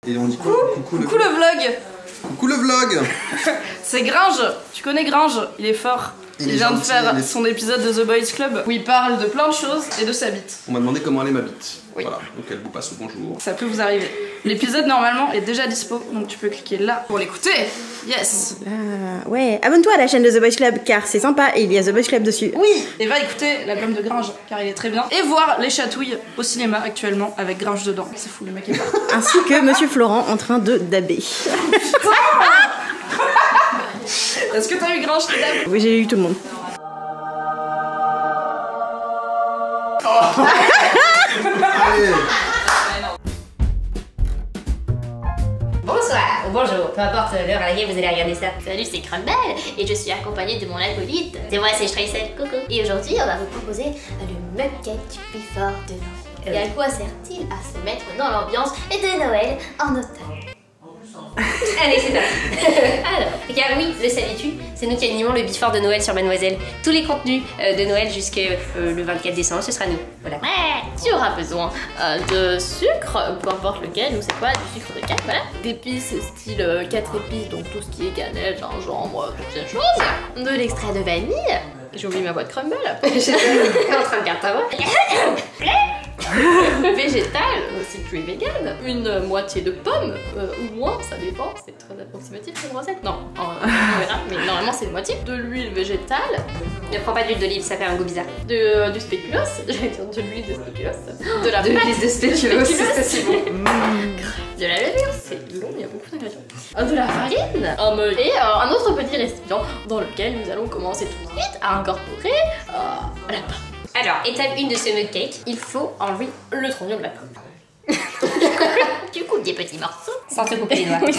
Et on dit quoi? Coucou le vlog. Coucou le vlog. C'est Gringe. Tu connais Gringe? Il est fort. Il vient de faire son épisode de The Boys Club où il parle de plein de choses et de sa bite. On m'a demandé comment allait ma bite. Oui. Voilà, donc elle vous passe le bonjour. Ça peut vous arriver. L'épisode normalement est déjà dispo, donc tu peux cliquer là pour l'écouter. Yes. Ouais, abonne-toi à la chaîne de The Boys Club car c'est sympa et il y a The Boys Club dessus. Oui. Et va écouter l'album de Gringe car il est très bien. Et voir Les Chatouilles au cinéma actuellement avec Gringe dedans. C'est fou, le mec est parti. Ainsi que Monsieur Florent en train de dabber. Est-ce que t'as eu Gringe qui dab? Oui, j'ai eu tout le monde. Allez. Bonsoir ou bonjour, peu importe l'heure à laquelle vous allez regarder ça. Salut, c'est Crumble et je suis accompagnée de mon acolyte. C'est moi, c'est Streisel, coucou. Et aujourd'hui, on va vous proposer le mugcake Before de Noël. Et à quoi sert-il? À se mettre dans l'ambiance de Noël en automne. Allez, c'est parti. Alors, car oui, le savais-tu, c'est nous qui animons le Before de Noël sur Mademoiselle. Tous les contenus de Noël jusqu'au le 24 décembre, ce sera nous. Voilà. Tu auras besoin de sucre, peu importe lequel, ou c'est quoi, du sucre de canne, voilà. D'épices style 4 épices, donc tout ce qui est cannelle, gingembre, toutes ces choses. De l'extrait de vanille. J'ai oublié ma boîte crumble. J'étais en train de garder ta voix. Végétal, si tu es vegan, une moitié de pomme, ou moins, ça dépend, c'est très approximatif comme recette. Non, on verra, mais normalement c'est une moitié. De l'huile végétale. Ne prends pas d'huile d'olive, ça fait un goût bizarre. Du spéculoos, j'allais dire de l'huile de spéculoos. De la pâte de spéculoos, c'est si bon. De la levure, c'est long, il y a beaucoup d'ingrédients. De la farine, et un autre petit récipient dans lequel nous allons commencer tout de suite à incorporer la pâte. Alors, étape 1 de ce mugcake, il faut enlever le tronçon de la pomme. Tu coupes des petits morceaux sans te couper les doigts. Oui.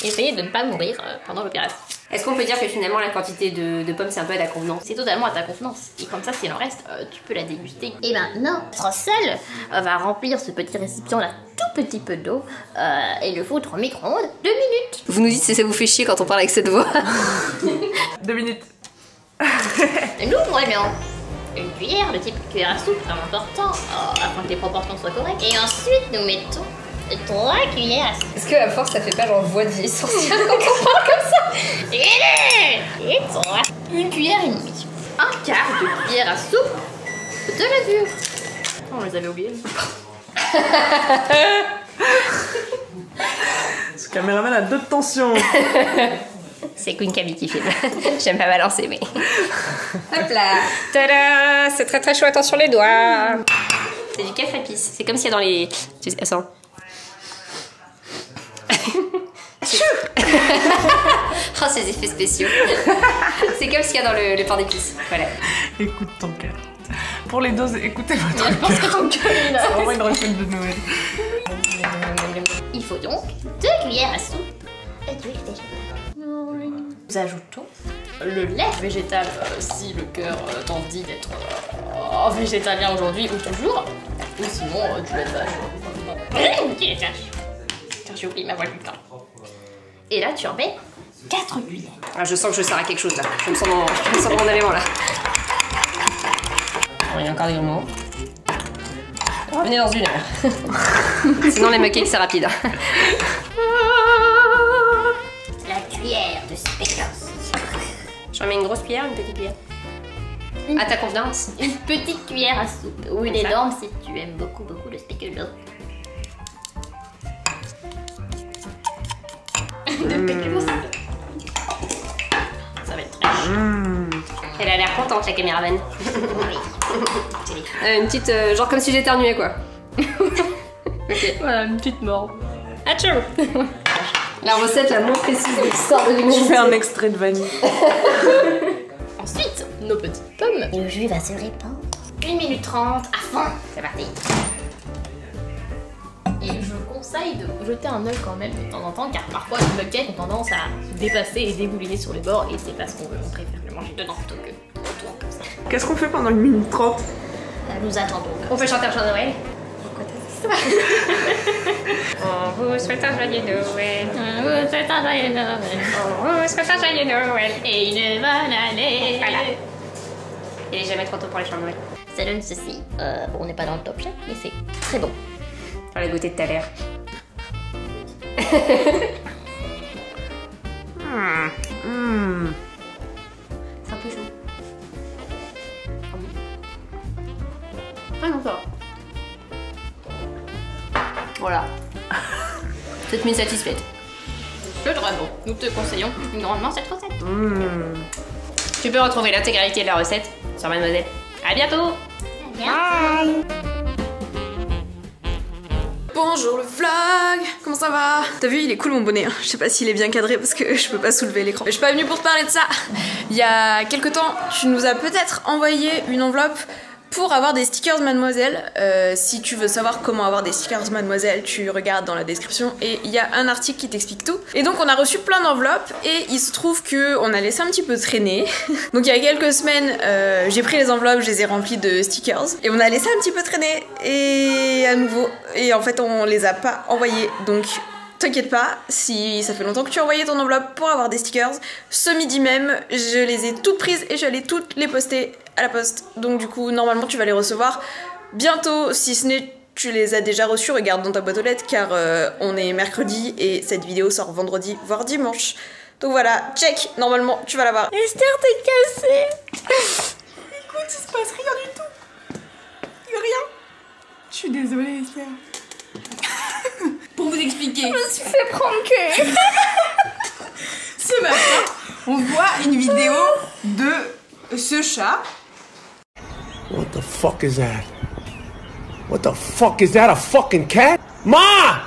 Essayez de ne pas mourir pendant l'opération. Est-ce qu'on peut dire que finalement la quantité de pommes c'est un peu à ta convenance? C'est totalement à ta convenance. Et comme ça, s'il en reste, tu peux la déguster. Et ben non, notre sel va remplir ce petit récipient là tout petit peu d'eau et le foutre au micro-ondes 2 minutes. Vous nous dites si ça vous fait chier quand on parle avec cette voix. 2 minutes. Nous, on bien une cuillère de type cuillère à soupe, vraiment important, afin que les proportions soient correctes. Et ensuite, nous mettons 3 cuillères à soupe. Est-ce que à force, ça fait pas genre voix de vieille sorcière quand on parle comme ça? Et 3. Une cuillère et demie. Un quart de cuillère à soupe de levure. Oh, on les avait oubliés. Ce caméraman a 2 de tension. C'est Queen Camille qui filme. J'aime pas balancer, mais... Hop là. Tada. C'est très très chaud, attention les doigts. C'est du café épice. C'est comme s'il y a dans les... Attends. Oh, ces effets spéciaux. C'est comme s'il y a dans le pain d'épices. Voilà. Écoute ton cœur. Pour les doses, écoutez votre Je pense que ton cœur est là. C'est vraiment une recette de Noël. Il faut donc 2 cuillères à soupe d'huile végétale. Nous ajoutons le lait végétal si le cœur t'en dit d'être végétalien aujourd'hui ou toujours. Ou sinon du lait de vache. Du lait de vache. Putain, j'ai oublié ma voix du temps. Et là, tu en mets 4 cuillères. Ah, je sens que je sers à quelque chose là. Je me sens dans mon élément là. Il y a encore des mots. Venez dans 1 heure. Sinon, les mugcakes, c'est rapide. La cuillère de spéculoos. J'en mets une grosse cuillère ou une petite cuillère? À ta convenance. Une petite cuillère à soupe. Ou une énorme si tu aimes beaucoup le spéculoos. Ça va être très chaud. Elle a l'air contente, la caméraman. Une petite... genre comme si j'éternuais quoi. Ok. Voilà, une petite mort. Atchou. La recette la moins précise de l'histoire de l'humanité. Je fais un extrait de vanille. Ensuite, nos petites pommes. Et le jus va se répandre. 1 minute 30 à fond. C'est parti. Et je conseille de jeter un œil quand même de temps en temps car parfois les mugcakes ont tendance à se dépasser et débouliner sur les bords et c'est pas ce qu'on veut. On préfère le manger dedans plutôt que autour comme ça. Qu'est-ce qu'on fait pendant 1 minute 30? Nous attendons. On peut chanter un chant de Noël? Pourquoi t'as dit ça? On vous souhaite un joyeux Noël. On vous souhaite un joyeux Noël. On vous souhaite un joyeux Noël. Et une bonne année. Voilà. Il est jamais trop tôt pour les chants de Noël. Ça donne ceci. On n'est pas dans le top chef, mais c'est très bon. Dans la goûter de tout à l'heure. C'est un peu chaud. Ah non, ça va. Voilà. Cette mise satisfaite. C'est très bon. Nous te conseillons grandement cette recette. Tu peux retrouver l'intégralité de la recette sur Mademoiselle. À bientôt. Bye. Bonjour le vlog, comment ça va? T'as vu, il est cool mon bonnet, hein. Je sais pas s'il est bien cadré parce que je peux pas soulever l'écran. Mais je suis pas venue pour te parler de ça. Il y a quelques temps, tu nous as peut-être envoyé une enveloppe pour avoir des stickers Mademoiselle. Si tu veux savoir comment avoir des stickers Mademoiselle, tu regardes dans la description et il y a un article qui t'explique tout. Et donc on a reçu plein d'enveloppes et il se trouve qu'on a laissé un petit peu traîner. Donc il y a quelques semaines, j'ai pris les enveloppes, je les ai remplies de stickers et on a laissé un petit peu traîner et à nouveau. Et en fait on les a pas envoyés, donc t'inquiète pas, si ça fait longtemps que tu as envoyé ton enveloppe pour avoir des stickers, ce midi même, je les ai toutes prises et j'allais toutes les poster à la poste. Donc du coup, normalement, tu vas les recevoir bientôt, si ce n'est tu les as déjà reçus, regarde dans ta boîte aux lettres, car on est mercredi et cette vidéo sort vendredi, voire dimanche. Donc voilà, check, normalement, tu vas l'avoir. Esther, t'es cassée. Écoute, il se passe rien du tout. Rien. Je suis désolée, Esther. Pour vous expliquer. Je me suis fait pranker. Ce matin, on voit une vidéo de ce chat. What the fuck is that? What the fuck is that? A fucking cat? Ma!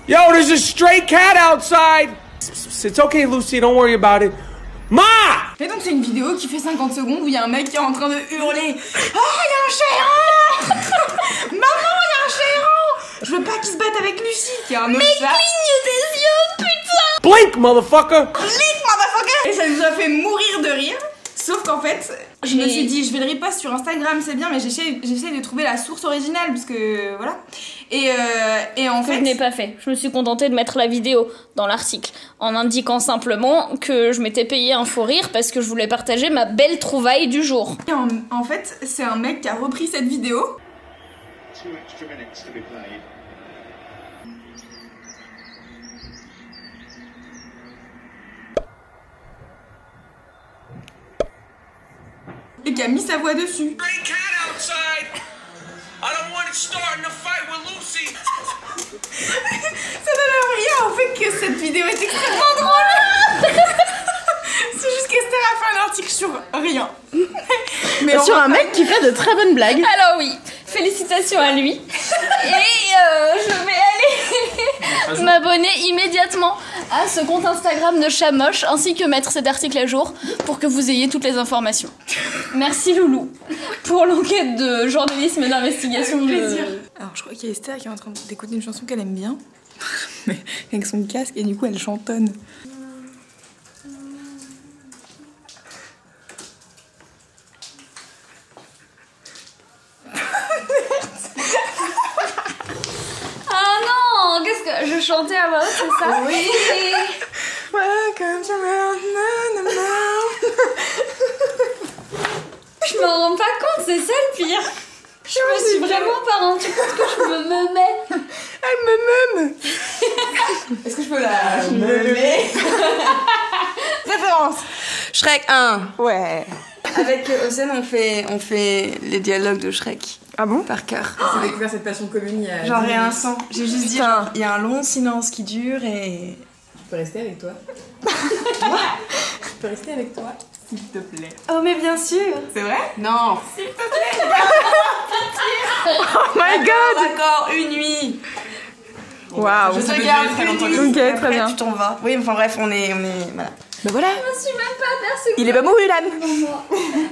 Yo, there's a stray cat outside! It's okay, Lucy, don't worry about it. Ma! Et donc c'est une vidéo qui fait 50 secondes où il y a un mec qui est en train de hurler. Oh, il y a un chat errant. Maman, il y a un chat errant. Je veux pas qu'il se batte avec Lucie, qui est un autre chat. Mais cligne tes yeux, putain. Blink, motherfucker! Blink, motherfucker. Et ça nous a fait mourir de rire. Sauf qu'en fait, je me suis dit, je vais le repost sur Instagram, c'est bien, mais j'essaie de trouver la source originale, parce que voilà. Et en fait... Je n'ai pas fait. Je me suis contentée de mettre la vidéo dans l'article, en indiquant simplement que je m'étais payé un faux rire parce que je voulais partager ma belle trouvaille du jour. Et en fait, c'est un mec qui a repris cette vidéo. Et qui a mis sa voix dessus. Ça donne rien en fait que cette vidéo est extrêmement drôle. C'est juste qu'Esther a fait un article sur rien. Mais sur un mec qui fait de très bonnes blagues. Alors oui, félicitations à lui. Et je vais aller m'abonner immédiatement à ce compte Instagram de Chamoche ainsi que mettre cet article à jour pour que vous ayez toutes les informations. Merci Loulou pour l'enquête de journalisme et d'investigation. Avec plaisir. Alors je crois qu'il y a Esther qui est en train d'écouter une chanson qu'elle aime bien, mais avec son casque et du coup elle chantonne. Ah non, qu'est-ce que je chantais à voix haute, c'est ça? Oui. Welcome to Je me rends pas compte, c'est ça le pire. Je me suis vraiment pas rendu compte que je me mets. Elle me meume. Est-ce que je peux la meumer? Référence. Shrek 1. Ouais. Avec Océane, on fait les dialogues de Shrek. Ah bon? Par cœur. On a découvert cette passion commune il y a... Genre rien un sang. J'ai juste dit, genre, il y a un long silence qui dure et... Je peux rester avec toi? Je peux rester avec toi, s'il te plaît? Oh mais bien sûr. C'est vrai? Non. S'il te plaît. Oh my god. D'accord, une nuit. Waouh. Je te garde une nuit. Ok, très bien. Tu t'en vas. Oui, enfin bref, on est voilà. Bah voilà. Je me suis même pas aperçue. Il est pas mouru, Lan.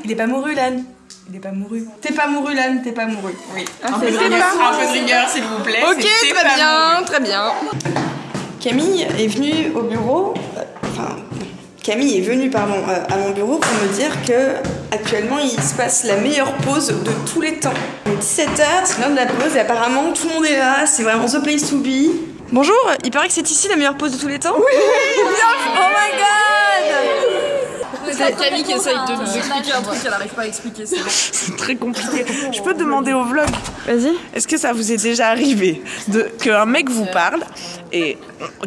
Il est pas mouru, Lan. Il est pas mouru. T'es pas mouru, Lan, t'es pas mouru. Oui. Un peu de rigueur, s'il vous plaît. Ok, très bien, très bien. Camille est venue au bureau, Camille est venue, pardon, à mon bureau pour me dire que actuellement il se passe la meilleure pause de tous les temps. 17h, c'est l'heure de la pause et apparemment tout le monde est là, c'est vraiment the place to be. Bonjour, il paraît que c'est ici la meilleure pause de tous les temps. Oui, bien. Oh my god. C'est Camille qui essaye de nous expliquer un truc qu'elle n'arrive pas à expliquer. C'est très compliqué. Je peux te demander au vlog? Vas-y. Est-ce que ça vous est déjà arrivé qu'un mec vous parle Et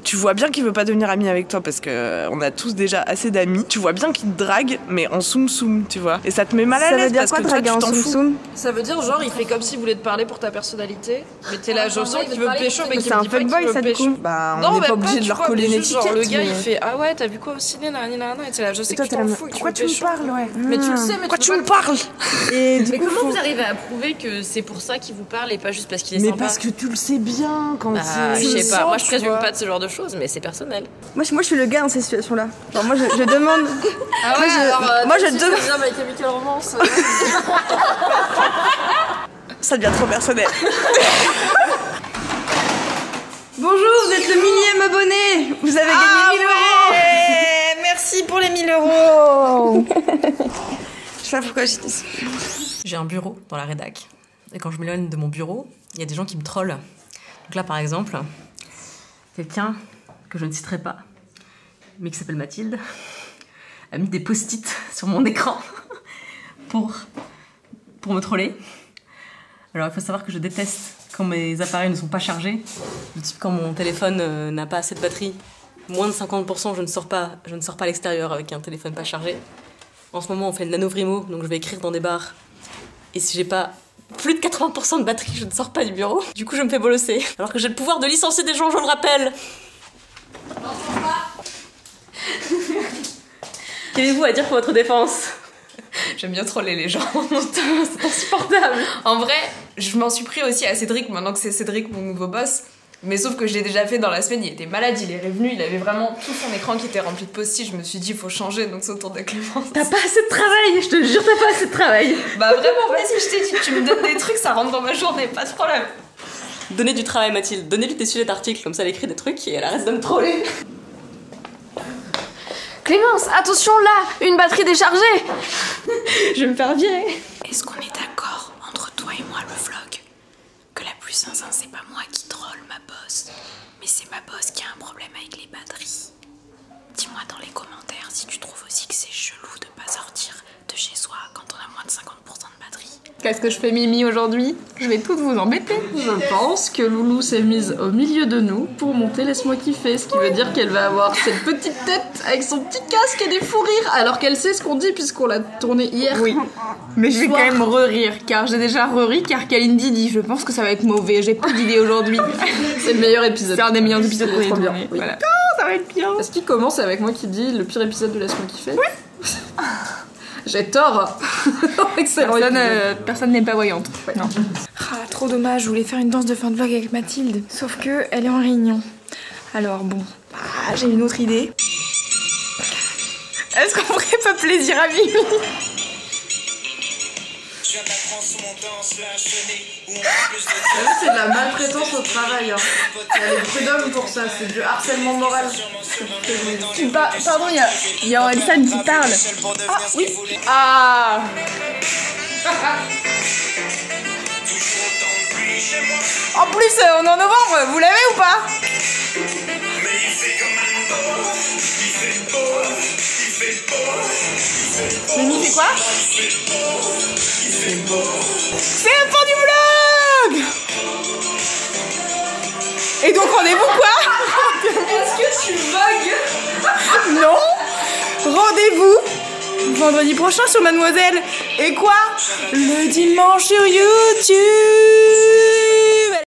tu vois bien qu'il veut pas devenir ami avec toi parce que on a tous déjà assez d'amis. Tu vois bien qu'il te drague, mais en soum-soum, tu vois. Et ça te met mal à Ça l'aise veut dire parce quoi que toi, draguer tu en t'en fous. soum-soum? Ça veut dire genre il fait comme s'il voulait te parler pour ta personnalité, mais t'es là, je sens qu'il veut me pécho mais qu'il C'est me un dit pas qu'il fuckboy veut ça me du pécho. coup. Bah, on Non, n'est mais pas obligé de tu leur vois, coller mais une juste, genre, étiquette. le gars mais- il fait ah ouais t'as vu quoi au ciné nanana et t'es là je sais Et que toi tu t'es là, t'en fous et que Pourquoi tu veux me pécho. parles, ouais? Mais tu le sais mais Pourquoi tu tu peux me pas parles? Et du Mais coup, comment vous arrivez à prouver que c'est pour ça qu'il vous parle et pas juste parce qu'il est Mais sympa? parce que tu le sais bien quand Ah, tu je le sais pas, sens, moi je tu présume vois. pas de ce genre de choses, mais c'est personnel. moi je suis le gars dans ces situations-là. Genre moi je demande. Ah ouais moi, je demande demande. My Chemical Romance. Ça devient trop personnel. Bonjour, vous êtes le millième abonné. Vous avez gagné 1000 euros. Merci pour les 1000 euros. Je sais pas pourquoi j'ai dit ça. J'ai un bureau dans la rédac, et quand je m'éloigne de mon bureau, il y a des gens qui me trollent. Donc là par exemple, quelqu'un que je ne citerai pas, mais qui s'appelle Mathilde, a mis des post-it sur mon écran pour me troller. Alors il faut savoir que je déteste quand mes appareils ne sont pas chargés. Du type quand mon téléphone n'a pas assez de batterie, moins de 50%, je ne sors pas à l'extérieur avec un téléphone pas chargé. En ce moment on fait le nanovrimo, donc je vais écrire dans des bars. Et si j'ai pas plus de 80% de batterie, je ne sors pas du bureau. Du coup je me fais bolosser. Alors que j'ai le pouvoir de licencier des gens, je le rappelle. Qu'avez-vous à dire pour votre défense? J'aime bien troller les gens. Putain, c'est insupportable. En vrai, je m'en suis pris aussi à Cédric, maintenant que c'est Cédric mon nouveau boss. Mais sauf que je l'ai déjà fait dans la semaine, il était malade, il est revenu, il avait vraiment tout son écran qui était rempli de post-it. Je me suis dit, il faut changer, donc c'est au tour de Clémence. T'as pas assez de travail, je te jure, t'as pas assez de travail. Bah vraiment, vas-y, je t'ai dit, tu me donnes des trucs, ça rentre dans ma journée, pas de problème. Donnez du travail Mathilde, donnez-lui tes sujets d'articles, comme ça elle écrit des trucs et elle arrête de me troller. Clémence, attention là, une batterie déchargée. Je vais me faire virer. Est-ce qu'on est d'accord entre toi et moi le vlog que la plus zinzin c'est pas moi qui troll ma boss, mais c'est ma boss qui a un problème avec les batteries. Dis-moi dans les commentaires si tu trouves aussi que c'est chelou de pas sortir de chez soi quand on a moins de 50% de batterie. Qu'est-ce que je fais Mimi aujourd'hui? Je vais toutes vous embêter. Je pense que Loulou s'est mise au milieu de nous pour monter Laisse-moi kiffer, ce qui veut dire qu'elle va avoir cette petite tête avec son petit casque et des fous rires, alors qu'elle sait ce qu'on dit puisqu'on l'a tourné hier. Oui, mais je vais quand même re-rire, car j'ai déjà re-ri, car Kalindi dit, je pense que ça va être mauvais, j'ai plus d'idées aujourd'hui. C'est le meilleur épisode. C'est un des meilleurs épisodes qu'on ait trop bien. tourné. Oui. Voilà. Ça va être bien. Est-ce qu'il commence avec moi qui dit le pire épisode de Laisse-moi kiffer? Oui. J'ai tort. Excellent épisode. Personne n'est pas voyante. Non. Ah, trop dommage, je voulais faire une danse de fin de vlog avec Mathilde, sauf que elle est en réunion. Alors bon, j'ai une autre idée. Est-ce qu'on ferait pas plaisir à Mimi? C'est de la maltraitance au travail. Hein. Il y a les prud'hommes pour ça, c'est du harcèlement moral. Pardon, il y a Orelsan qui parle. Ah, oui. Ah. En plus, on est en novembre, vous l'avez ou pas? Mimi fait quoi? C'est la fin du vlog! Et donc rendez-vous quoi? Est-ce que tu vogues? Non! Rendez-vous vendredi prochain sur Mademoiselle. Et quoi? Le dimanche sur YouTube!